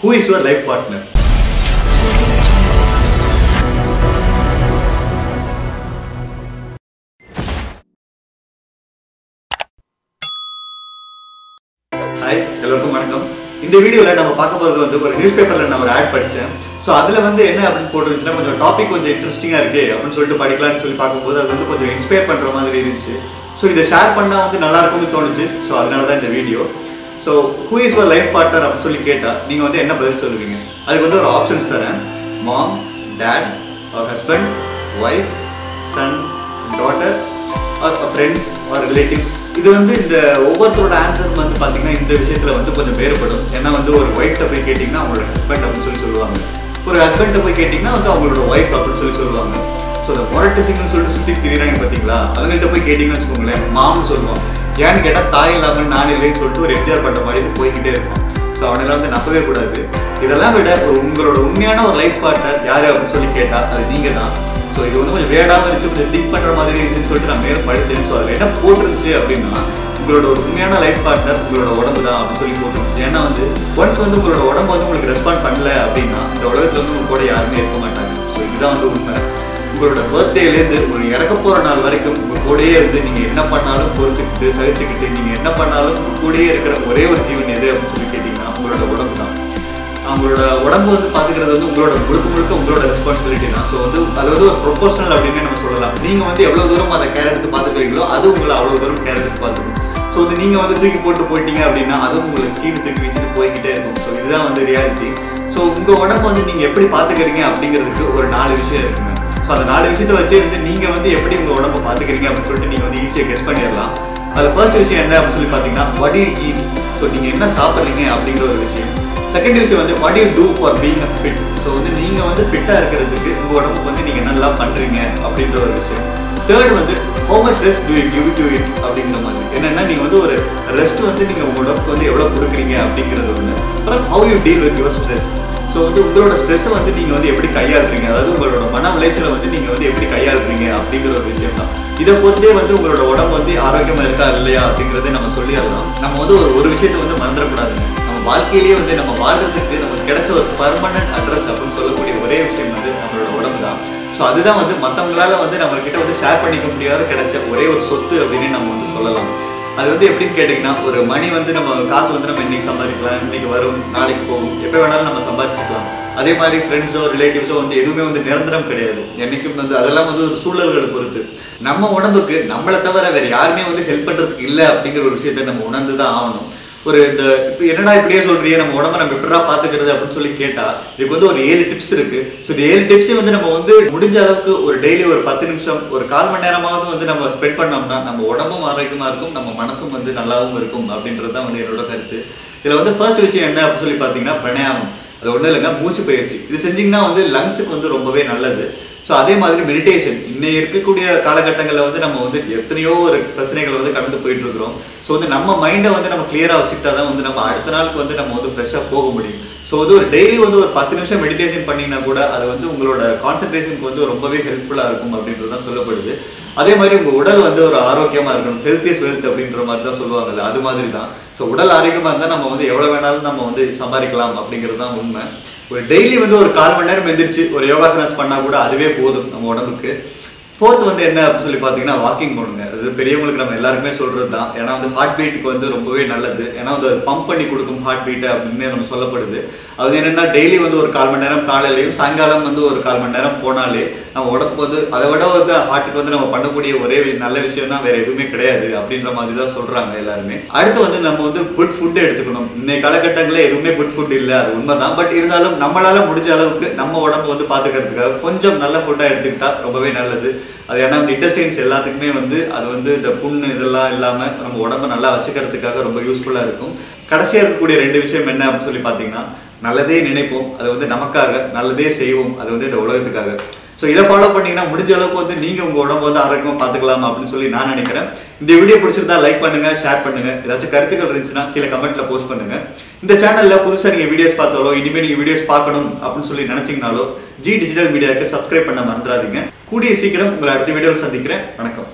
Who is your life partner? Hi, எல்லாருக்கும் வணக்கம். இந்த வீடியோல நம்ம பார்க்க போறது வந்து ஒரு நியூஸ் பேப்பர்ல நான் ஒரு ஆட் படிச்சேன். சோ அதுல வந்து என்ன அப்படினு போட்டுருந்துச்சுனா கொஞ்சம் டாபிக் கொஞ்சம் இன்ட்ரஸ்டிங்கா இருக்கே அப்படினு சொல்லிட்டு படிக்கலாம்னு சொல்லி பாக்கும்போது அது வந்து கொஞ்சம் இன்ஸ்பயர் பண்ற மாதிரி இருந்துச்சு. சோ இத ஷேர் பண்ணா வந்து நல்லா இருக்கும்னு தோணுச்சு. சோ அதனால தான் இந்த video. So who is your life partner அப்படி சொல்லி கேட்டா நீங்க வந்து என்ன பதில் சொல்லுவீங்க? அதுக்கு வந்து ஒரு ஆப்ஷன்ஸ் தரேன். mom, dad, or husband, wife, son, daughter, or friends or relatives. இது வந்து இந்த ஒவ்வொருத்தரோட ஆன்சர் வந்து பாத்தீங்கன்னா இந்த விஷயத்துல வந்து கொஞ்சம் வேறுபடும். ஏன்னா வந்து ஒரு வைஃப்ட்ட போய் கேட்டீங்கன்னா அவங்களோட ஹஸ்பண்ட் அப்படின்னு சொல்லி சொல்லுவாங்க. ஒரு ஹஸ்பண்ட்ட போய் கேட்டீங்கன்னா வந்து அவங்களோட வைஃப் அப்படின்னு சொல்லி சொல்லுவாங்க. ஸோ இந்த மொரட்டிசிங்கன்னு சொல்லிட்டு சுற்றி திரிகிறாங்க பார்த்தீங்களா, அவங்கள்ட்ட போய் கேட்டிங்கன்னு வச்சுக்கோங்களேன் மாம்னு சொல்லுவான். ஏன்னு கேட்டால் தாய் இல்லாமல் நான் இல்லைன்னு சொல்லிட்டு ஒரு எம்ஜிஆர் பட்ட மாதிரி போய்கிட்டே இருக்கும். ஸோ அவனெல்லாம் வந்து நம்பவே கூடாது. இதெல்லாம் விட உங்களோட உண்மையான ஒரு லைஃப் பார்ட்னர் யார் அப்படின்னு சொல்லி கேட்டால் அது நீங்கள் தான். ஸோ இது வந்து கொஞ்சம் வேடாகவும் இருந்துச்சு, கொஞ்சம் திங்க் பண்ணுற மாதிரி இருந்துச்சுன்னு சொல்லிட்டு நான் மேலே படித்தேன். ஸோ அதில் என்ன போட்டுருந்துச்சு அப்படின்னா உங்களோட ஒரு உண்மையான லைஃப் பார்ட்னர் உங்களோட உடம்பு தான் அப்படின்னு சொல்லி போட்டுருந்துச்சு. ஏன்னா வந்து ஒன்ஸ் வந்து உங்களோட உடம்பு வந்து உங்களுக்கு ரெஸ்பாண்ட் பண்ணல அப்படின்னா இந்த உலகத்தில் வந்து உங்க கூட யாருமே இருக்க மாட்டாங்க. ஸோ இதுதான் வந்து உண்மை. உங்களோட பர்த்டேலேருந்து உங்களுக்கு இறக்க போகிற நாள் வரைக்கும் உங்கள் கூடயே இருந்து நீங்கள் என்ன பண்ணாலும் பொறுத்துக்கிட்டு சகிச்சுக்கிட்டு நீங்கள் என்ன பண்ணாலும் உங்கள் கூடயே இருக்கிற ஒரே ஒரு ஜீவன் எது அப்படின்னு சொல்லி கேட்டிங்கன்னா உங்களோட உடம்பு தான். அவங்களோட உடம்பு வந்து பார்த்துக்கிறது வந்து உங்களோட முழுக்க உங்களோட ரெஸ்பான்சிபிலிட்டி தான். ஸோ வந்து அது வந்து ஒரு ப்ரொபோஷனல் அப்படின்னு நம்ம சொல்லலாம். நீங்கள் வந்து எவ்வளோ தூரம் அதை கேர் எடுத்து பார்த்துக்கிறீங்களோ அது உங்களை அவ்வளோ தூரம் கேர் எடுத்து பார்த்துக்கணும். ஸோ வந்து நீங்கள் வந்து தூக்கி போட்டு போயிட்டீங்க அப்படின்னா அதுவும் உங்களுக்கு சீனு தூக்கி வீசிட்டு போய்கிட்டே இருக்கும். ஸோ இதுதான் வந்து ரியாலிட்டி. ஸோ உங்கள் உடம்பு வந்து நீங்கள் எப்படி பார்த்துக்கிறீங்க அப்படிங்கிறதுக்கு ஒரு 4 விஷயம் இருக்குங்க. ஸோ அந்த 4 விஷயத்தை வச்சு வந்து நீங்கள் வந்து எப்படி உங்கள் உடம்பை பார்த்துக்கிறீங்க அப்படின்னு சொல்லிட்டு நீங்கள் வந்து ஈஸியாக கெஸ் பண்ணிடலாம். அதில் ஃபர்ஸ்ட் விஷயம் என்ன அப்படின்னு சொல்லி பார்த்தீங்கன்னா what do you eat. So நீங்கள் என்ன சாப்பிட்றீங்க அப்படிங்கிற ஒரு விஷயம். செகண்ட் விஷயம் வந்து what do you do for being a fit. So வந்து நீங்கள் வந்து ஃபிட்டாக இருக்கிறதுக்கு உங்கள் உடம்புக்கு வந்து நீங்கள் என்னெல்லாம் பண்ணுறீங்க அப்படின்ற ஒரு விஷயம். தேர்ட் வந்து how much rest do you give to it அப்படிங்கிற மாதிரி. என்னென்னா நீங்கள் வந்து ஒரு ரெஸ்ட் வந்து நீங்கள் உங்கள் உடம்புக்கு வந்து எவ்வளோ கொடுக்குறீங்க அப்படிங்கிறது ஒன்று. அப்புறம் how you deal with your stress. So வந்து உங்களோட ஸ்ட்ரெஸ்ஸை வந்து நீங்கள் வந்து எப்படி கையாளுறீங்க, அதாவது உங்களோட மன உளைச்சலை வந்து நீங்கள் வந்து எப்படி கையாளுறீங்க அப்படிங்கிற ஒரு விஷயம் தான். இதை பொறுத்தே வந்து உங்களோட உடம்பு வந்து ஆரோக்கியமாக இருக்கா இல்லையா அப்படிங்கிறத நம்ம சொல்லிடலாம். நம்ம வந்து ஒரு விஷயத்தை வந்து மறந்துடக்கூடாதுங்க. நம்ம வாழ்க்கையிலேயே வந்து நம்ம வாழ்றதுக்கு நமக்கு கிடைச்ச ஒரு பர்மனன்ட் அட்ரஸ் அப்படின்னு சொல்லக்கூடிய ஒரே விஷயம் வந்து நம்மளோட உடம்பு தான். ஸோ அதுதான் வந்து மற்றவங்களால வந்து நம்மகிட்ட வந்து ஷேர் பண்ணிக்க முடியாத கிடைச்ச ஒரே ஒரு சொத்து அப்படின்னு நம்ம வந்து சொல்லலாம். அது வந்து எப்படின்னு கேட்டிங்கன்னா ஒரு மணி வந்து நம்ம காசு வந்து நம்ம இன்றைக்கி சம்பாதிக்கலாம், இன்றைக்கி வரும் நாளைக்கு போகும், எப்போ வேணாலும் நம்ம சம்பாதிச்சுக்கலாம். அதே மாதிரி ஃப்ரெண்ட்ஸோ ரிலேட்டிவ்ஸோ வந்து எதுவுமே வந்து நிரந்தரம் கிடையாது. என்றைக்கும் வந்து அதெல்லாம் வந்து ஒரு சூழல்களை பொறுத்து. நம்ம உடம்புக்கு நம்மளை தவிர வேறு யாருமே வந்து ஹெல்ப் பண்ணுறதுக்கு இல்லை அப்படிங்கிற ஒரு விஷயத்தை நம்ம உணர்ந்து தான் ஆகணும். ஒரு இந்த இப்போ என்னடா இப்படியே சொல்கிறீங்க நம்ம உடம்பை நம்ம எப்படா பார்த்துக்கிறது அப்படின்னு சொல்லி கேட்டால் இதுக்கு வந்து ஒரு 7 டிப்ஸ் இருக்குது. ஸோ இந்த 7 டிப்ஸையும் வந்து நம்ம வந்து முடிஞ்ச அளவுக்கு ஒரு டெய்லி ஒரு 10 நிமிஷம் ஒரு 1/4 மணி நேரமாவது வந்து நம்ம ஸ்பெண்ட் பண்ணோம்னா நம்ம உடம்பும் ஆரோக்கியமாக இருக்கும், நம்ம மனசும் வந்து நல்லாவும் இருக்கும் அப்படின்றது தான் வந்து என்னோட கருத்து. இதில் வந்து ஃபர்ஸ்ட் விஷயம் என்ன அப்படின்னு சொல்லி பார்த்தீங்கன்னா பிராணாயாமம். அது ஒன்றும் இல்லைங்க, மூச்சு பயிற்சி. இது செஞ்சிங்கன்னா வந்து லங்ஸுக்கு வந்து ரொம்பவே நல்லது. ஸோ அதே மாதிரி மெடிடேஷன். இன்னும் இருக்கக்கூடிய காலகட்டங்களில் வந்து நம்ம வந்து எத்தனையோ ஒரு பிரச்சனைகளை வந்து கடந்து போயிட்டு இருக்கிறோம். ஸோ வந்து நம்ம மைண்டை வந்து நம்ம கிளியராக வச்சுக்கிட்டா தான் வந்து நம்ம அடுத்த நாளுக்கு வந்து நம்ம வந்து ஃப்ரெஷ்ஷாக போக முடியும். ஸோ வந்து ஒரு டெய்லி வந்து ஒரு 10 நிமிஷம் மெடிடேஷன் பண்ணிங்கன்னா கூட அது வந்து உங்களோட கான்சன்ட்ரேஷனுக்கு வந்து ரொம்பவே ஹெல்ப்ஃபுல்லாக இருக்கும் அப்படின்றது தான் சொல்லப்படுது. அதே மாதிரி உங்கள் உடல் வந்து ஒரு ஆரோக்கியமாக இருக்கணும். ஹெல்த் இஸ் வெல்த் அப்படின்ற மாதிரி தான் சொல்லுவாங்கல்ல, அது மாதிரி தான். ஸோ உடல் ஆரோக்கியமாக இருந்தால் நம்ம வந்து எவ்வளோ வேணாலும் நம்ம வந்து சம்பாதிக்கலாம் அப்படிங்கிறது தான் உண்மை. ஒரு டெய்லி வந்து ஒரு 1/4 மணி நேரம் எந்திரிச்சு ஒரு யோகாசனாஸ் பண்ணால் கூட அதுவே போதும் நம்ம உடம்புக்கு. ஃபோர்த் வந்து என்ன அப்படின்னு சொல்லி பார்த்தீங்கன்னா வாக்கிங் பண்ணுங்க. அது பெரியவங்களுக்கு நம்ம எல்லாருக்குமே சொல்கிறது தான். ஏன்னா வந்து ஹார்ட் பீட்டுக்கு வந்து ரொம்பவே நல்லது. ஏன்னா வந்து பம்ப் பண்ணி கொடுக்கும் ஹார்ட் பீட்டை அப்படின்னு நம்ம சொல்லப்படுது. அது என்னென்னா டெய்லி வந்து ஒரு 1/4 மணி நேரம் காலையிலையும் சாயங்காலம் வந்து ஒரு 1/4 மணி நேரம் போனாலே நம்ம உடம்புக்கு வந்து அதை விட வந்து ஹார்ட்டுக்கு வந்து நம்ம பண்ணக்கூடிய ஒரே நல்ல விஷயம் தான், வேறு எதுவுமே கிடையாது அப்படின்ற மாதிரி தான் சொல்கிறாங்க எல்லாருமே. அடுத்து வந்து நம்ம வந்து குட் ஃபுட்டு எடுத்துக்கணும். இன்னைக்கு காலகட்டங்களில் எதுவுமே குட் ஃபுட் இல்லை, அது உண்மை தான். பட் இருந்தாலும் நம்மளால் முடிஞ்ச அளவுக்கு நம்ம உடம்பு வந்து பார்த்துக்கிறதுக்காக கொஞ்சம் நல்ல ஃபுட்டாக எடுத்துக்கிட்டா ரொம்பவே நல்லது. அது ஏன்னா வந்து இன்டெஸ்டைன்ஸ் எல்லாத்துக்குமே வந்து அது வந்து இந்த புண்ணு இதெல்லாம் இல்லாமல் நம்ம உடம்பை நல்லா வச்சுக்கிறதுக்காக ரொம்ப யூஸ்ஃபுல்லாக இருக்கும். கடைசியாக இருக்கக்கூடிய 2 விஷயம் என்ன அப்படின்னு சொல்லி பார்த்தீங்கன்னா நல்லதே நினைப்போம், அது வந்து நமக்காக, நல்லதே செய்வோம், அது வந்து இந்த உலகத்துக்காக. ஸோ இதை ஃபாலோ பண்ணிங்கன்னா முடிஞ்ச அளவுக்கு வந்து நீங்கள் உங்கள் உடம்பு வந்து ஆரோக்கியமாக பார்த்துக்கலாம் அப்படின்னு சொல்லி நான் நினைக்கிறேன். இந்த வீடியோ பிடிச்சிருந்தா லைக் பண்ணுங்கள், ஷேர் பண்ணுங்கள். ஏதாச்சும் கருத்துக்கள் இருந்துச்சுன்னா கீழே கமெண்ட்டில் போஸ்ட் பண்ணுங்கள். இந்த சேனலில் புதுசாக நீங்கள் வீடியோஸ் பார்த்தாலோ இனிமேல் நீங்கள் வீடியோஸ் பார்க்கணும் அப்படின்னு சொல்லி நினச்சிங்கனாலோ ஜி டிஜிட்டல் மீடியாவுக்கு சப்ஸ்கிரைப் பண்ண மறந்துடாதீங்க. கூடிய சீக்கிரம் உங்களை அடுத்த வீடியோவில் சந்திக்கிறேன். வணக்கம்.